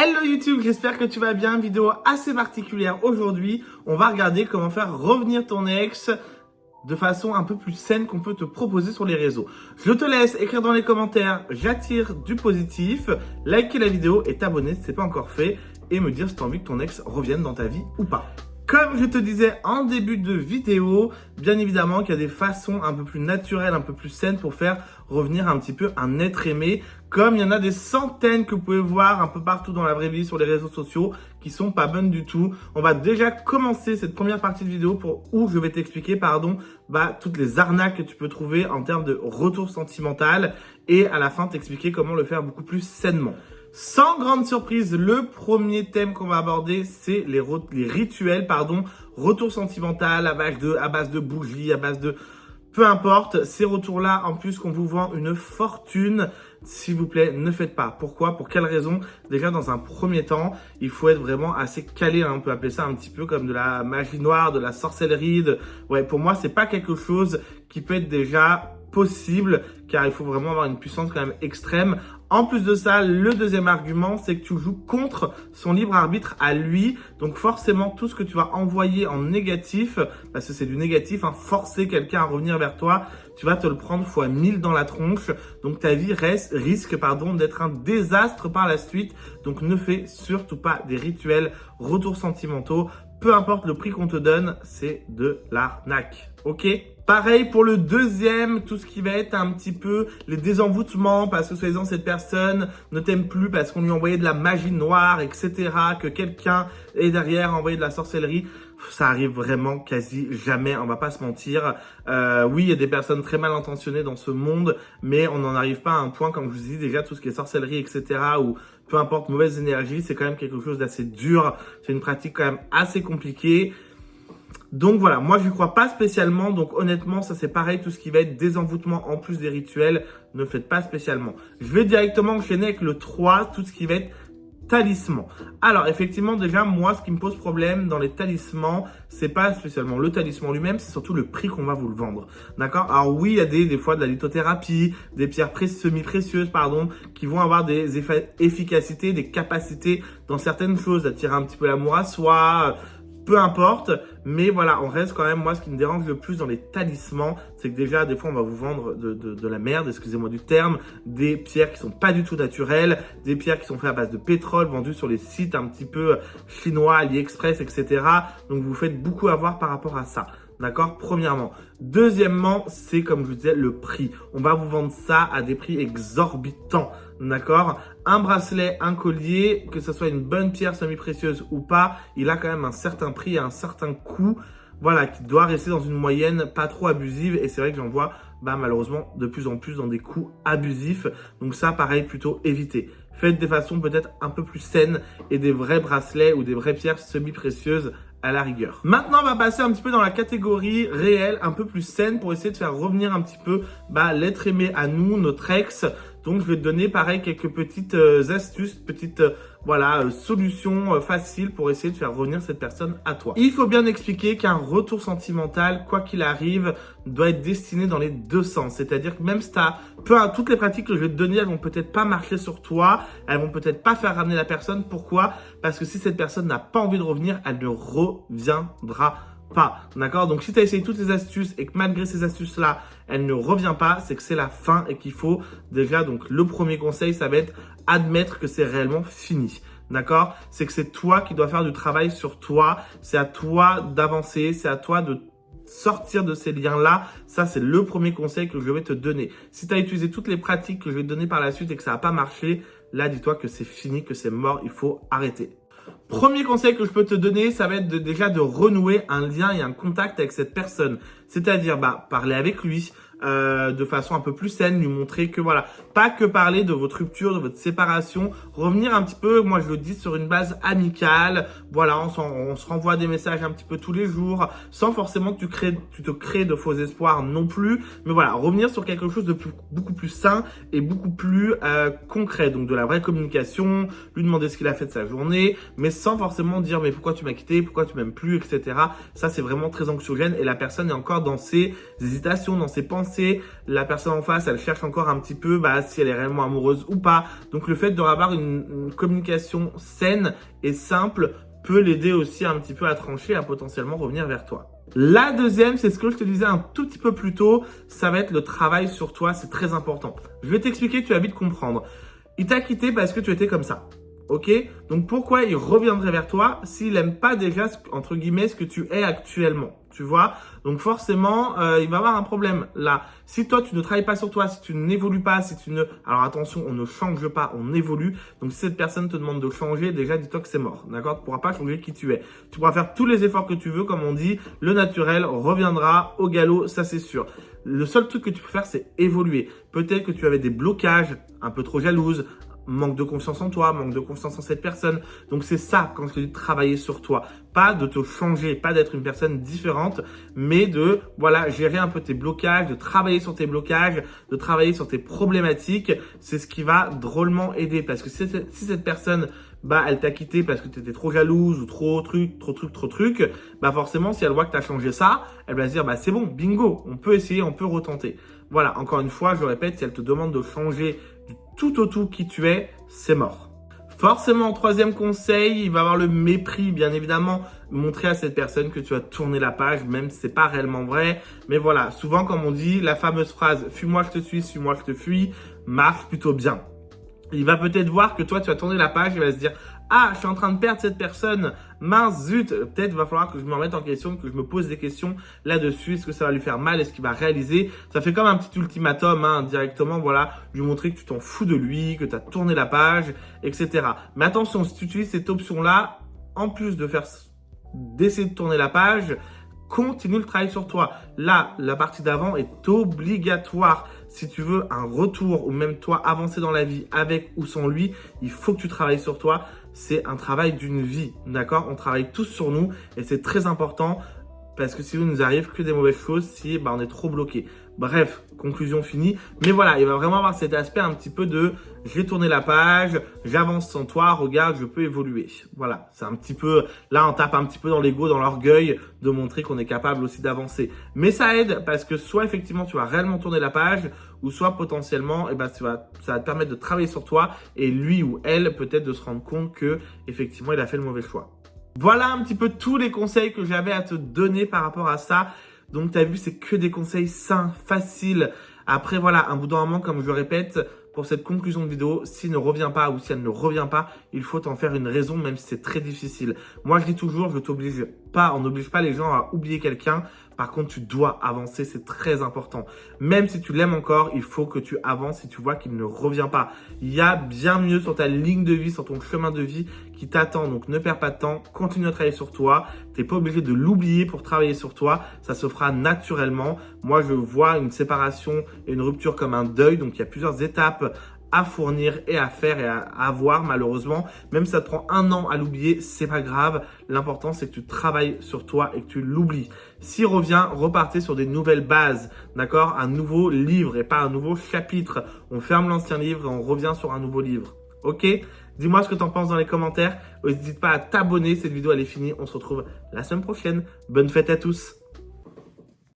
Hello YouTube, j'espère que tu vas bien. Vidéo assez particulière aujourd'hui. On va regarder comment faire revenir ton ex de façon un peu plus saine qu'on peut te proposer sur les réseaux. Je te laisse écrire dans les commentaires, j'attire du positif, liker la vidéo et t'abonner si ce n'est pas encore fait et me dire si tu as envie que ton ex revienne dans ta vie ou pas. Comme je te disais en début de vidéo, bien évidemment qu'il y a des façons un peu plus naturelles, un peu plus saines pour faire revenir un petit peu un être aimé. Comme il y en a des centaines que vous pouvez voir un peu partout dans la vraie vie, sur les réseaux sociaux, qui sont pas bonnes du tout. On va déjà commencer cette première partie de vidéo où je vais t'expliquer, toutes les arnaques que tu peux trouver en termes de retour sentimental et à la fin t'expliquer comment le faire beaucoup plus sainement. Sans grande surprise, le premier thème qu'on va aborder, c'est les rituels, retour sentimental à base de bougies, à base de... Peu importe, ces retours-là, en plus qu'on vous vend une fortune, s'il vous plaît, ne faites pas. Pourquoi? Pour quelle raison? Déjà, dans un premier temps, il faut être vraiment assez calé. On peut appeler ça un petit peu comme de la magie noire, de la sorcellerie. Pour moi, c'est pas quelque chose qui peut être déjà possible, car il faut vraiment avoir une puissance quand même extrême. En plus de ça, le deuxième argument, c'est que tu joues contre son libre arbitre à lui. Donc forcément, tout ce que tu vas envoyer en négatif, parce que c'est du négatif, forcer quelqu'un à revenir vers toi, tu vas te le prendre fois 1000 dans la tronche. Donc ta vie risque d'être un désastre par la suite. Donc ne fais surtout pas des rituels retours sentimentaux. Peu importe le prix qu'on te donne, c'est de l'arnaque. Ok? Pareil pour le deuxième, tout ce qui va être un petit peu les désenvoûtements parce que soi-disant cette personne ne t'aime plus parce qu'on lui a envoyé de la magie noire, etc. Que quelqu'un est derrière, envoyé de la sorcellerie. Ça arrive vraiment quasi jamais, on va pas se mentir. Oui, il y a des personnes très mal intentionnées dans ce monde, mais on n'en arrive pas à un point, comme je vous dis déjà, tout ce qui est sorcellerie, etc. ou peu importe, mauvaise énergie, c'est quand même quelque chose d'assez dur. C'est une pratique quand même assez compliquée. Donc voilà, moi je ne crois pas spécialement, donc honnêtement ça c'est pareil, tout ce qui va être désenvoûtement en plus des rituels, ne faites pas spécialement. Je vais directement enchaîner avec le 3, tout ce qui va être talisman. Alors effectivement déjà moi ce qui me pose problème dans les talismans, c'est pas spécialement le talisman lui-même, c'est surtout le prix qu'on va vous le vendre. D'accord? Alors oui, il y a des fois de la lithothérapie, des pierres semi-précieuses, qui vont avoir des efficacités, des capacités dans certaines choses, d'attirer un petit peu l'amour à soi. Peu importe, mais voilà, on reste quand même, moi, ce qui me dérange le plus dans les talismans, c'est que déjà, des fois, on va vous vendre de la merde, excusez-moi du terme, des pierres qui sont pas du tout naturelles, des pierres qui sont faites à base de pétrole, vendues sur les sites un petit peu chinois, AliExpress, etc. Donc, vous faites beaucoup avoir par rapport à ça. D'accord? Premièrement. Deuxièmement, c'est comme je vous disais, le prix. On va vous vendre ça à des prix exorbitants. D'accord? Un bracelet, un collier, que ce soit une bonne pierre semi-précieuse ou pas, il a quand même un certain prix, un certain coût. Voilà, qui doit rester dans une moyenne pas trop abusive. Et c'est vrai que j'en vois malheureusement de plus en plus dans des coûts abusifs. Donc ça, pareil, plutôt éviter. Faites des façons peut-être un peu plus saines et des vrais bracelets ou des vraies pierres semi-précieuses à la rigueur. Maintenant, on va passer un petit peu dans la catégorie réelle, un peu plus saine pour essayer de faire revenir un petit peu l'être aimé à nous, notre ex. Donc, je vais te donner pareil quelques petites astuces, solutions faciles pour essayer de faire revenir cette personne à toi. Il faut bien expliquer qu'un retour sentimental, quoi qu'il arrive, doit être destiné dans les deux sens. C'est-à-dire que même si toutes les pratiques que je vais te donner, elles vont peut-être pas marcher sur toi, elles vont peut-être pas faire ramener la personne. Pourquoi? Parce que si cette personne n'a pas envie de revenir, elle ne reviendra pas. D'accord? Donc, si tu as essayé toutes ces astuces et que malgré ces astuces-là, elle ne revient pas, c'est que c'est la fin et qu'il faut déjà, donc, le premier conseil, ça va être admettre que c'est réellement fini. D'accord? C'est que c'est toi qui dois faire du travail sur toi. C'est à toi d'avancer. C'est à toi de sortir de ces liens-là. Ça, c'est le premier conseil que je vais te donner. Si tu as utilisé toutes les pratiques que je vais te donner par la suite et que ça n'a pas marché, là, dis-toi que c'est fini, que c'est mort. Il faut arrêter. Premier conseil que je peux te donner, ça va être déjà de renouer un lien et un contact avec cette personne. C'est-à-dire, parler avec lui de façon un peu plus saine, lui montrer que voilà, pas que parler de votre rupture, de votre séparation, revenir un petit peu, moi je le dis, sur une base amicale. Voilà, on se renvoie des messages un petit peu tous les jours, sans forcément que tu te crées de faux espoirs non plus. Mais voilà, revenir sur quelque chose de beaucoup plus sain et beaucoup plus concret. Donc de la vraie communication, lui demander ce qu'il a fait de sa journée, mais sans forcément dire mais pourquoi tu m'as quitté, pourquoi tu m'aimes plus, etc. Ça c'est vraiment très anxiogène et la personne est encore encore dans ses hésitations, dans ses pensées. La personne en face, elle cherche encore un petit peu si elle est réellement amoureuse ou pas. Donc le fait d'avoir une communication saine et simple peut l'aider aussi un petit peu à trancher, à potentiellement revenir vers toi. La deuxième, c'est ce que je te disais un tout petit peu plus tôt, ça va être le travail sur toi, c'est très important. Je vais t'expliquer, tu vas vite comprendre. Il t'a quitté parce que tu étais comme ça. Ok? Donc pourquoi il reviendrait vers toi s'il aime pas déjà, entre guillemets, ce que tu es actuellement? Tu vois? Donc forcément, il va avoir un problème là. Si toi, tu ne travailles pas sur toi, si tu n'évolues pas, si tu ne... Alors attention, on ne change pas, on évolue. Donc si cette personne te demande de changer, déjà dis-toi que c'est mort. D'accord? Tu pourras pas changer qui tu es. Tu pourras faire tous les efforts que tu veux, comme on dit. Le naturel reviendra au galop, ça c'est sûr. Le seul truc que tu peux faire, c'est évoluer. Peut-être que tu avais des blocages, un peu trop jalouse, manque de confiance en toi, manque de confiance en cette personne. Donc c'est ça quand je te dis de travailler sur toi. Pas de te changer, pas d'être une personne différente, mais de gérer un peu tes blocages, de travailler sur tes blocages, de travailler sur tes problématiques. C'est ce qui va drôlement aider. Parce que si cette personne elle t'a quitté parce que tu étais trop jalouse ou trop truc, forcément, si elle voit que tu as changé ça, elle va se dire, c'est bon, bingo, on peut essayer, on peut retenter. Voilà, encore une fois, je répète, si elle te demande de changer du tout au tout qui tu es, c'est mort. Forcément, troisième conseil, il va avoir le mépris, bien évidemment, montrer à cette personne que tu as tourné la page, même si c'est pas réellement vrai. Mais voilà, souvent, comme on dit, la fameuse phrase « fuis-moi, je te suis, suis-moi, je te fuis » marche plutôt bien. Il va peut-être voir que toi, tu as tourné la page, il va se dire « Ah, je suis en train de perdre cette personne, mince, zut, peut-être va falloir que je me remette en question, que je me pose des questions là-dessus, est-ce que ça va lui faire mal, est-ce qu'il va réaliser ?» Ça fait comme un petit ultimatum, directement, lui montrer que tu t'en fous de lui, que tu as tourné la page, etc. Mais attention, si tu utilises cette option-là, en plus d'essayer de tourner la page, continue le travail sur toi. Là, la partie d'avant est obligatoire. Si tu veux un retour ou même toi avancer dans la vie avec ou sans lui, il faut que tu travailles sur toi. C'est un travail d'une vie, d'accord? On travaille tous sur nous et c'est très important parce que sinon il nous arrive que des mauvaises choses si on est trop bloqué. Bref, conclusion finie. Mais voilà, il va vraiment avoir cet aspect un petit peu de j'ai tourné la page, j'avance sans toi, regarde, je peux évoluer. Voilà, c'est un petit peu, là on tape un petit peu dans l'ego, dans l'orgueil de montrer qu'on est capable aussi d'avancer. Mais ça aide parce que soit effectivement tu vas réellement tourner la page ou soit potentiellement ça va te permettre de travailler sur toi et lui ou elle peut-être de se rendre compte que effectivement il a fait le mauvais choix. Voilà un petit peu tous les conseils que j'avais à te donner par rapport à ça. Donc, tu as vu, c'est que des conseils sains, faciles. Après, un bout d'un moment, comme je le répète, pour cette conclusion de vidéo, s'il ne revient pas ou si elle ne revient pas, il faut en faire une raison, même si c'est très difficile. Moi, je dis toujours, on n'oblige pas les gens à oublier quelqu'un. Par contre, tu dois avancer, c'est très important. Même si tu l'aimes encore, il faut que tu avances si tu vois qu'il ne revient pas. Il y a bien mieux sur ta ligne de vie, sur ton chemin de vie qui t'attend. Donc, ne perds pas de temps, continue à travailler sur toi. Tu n'es pas obligé de l'oublier pour travailler sur toi. Ça se fera naturellement. Moi, je vois une séparation et une rupture comme un deuil. Donc, il y a plusieurs étapes à fournir et à faire et à avoir malheureusement. Même si ça te prend 1 an à l'oublier, c'est pas grave. L'important, c'est que tu travailles sur toi et que tu l'oublies. S'il revient, repartez sur des nouvelles bases, d'accord? Un nouveau livre et pas un nouveau chapitre. On ferme l'ancien livre et on revient sur un nouveau livre. Ok? Dis-moi ce que tu en penses dans les commentaires. N'hésite pas à t'abonner. Cette vidéo, elle est finie. On se retrouve la semaine prochaine. Bonne fête à tous.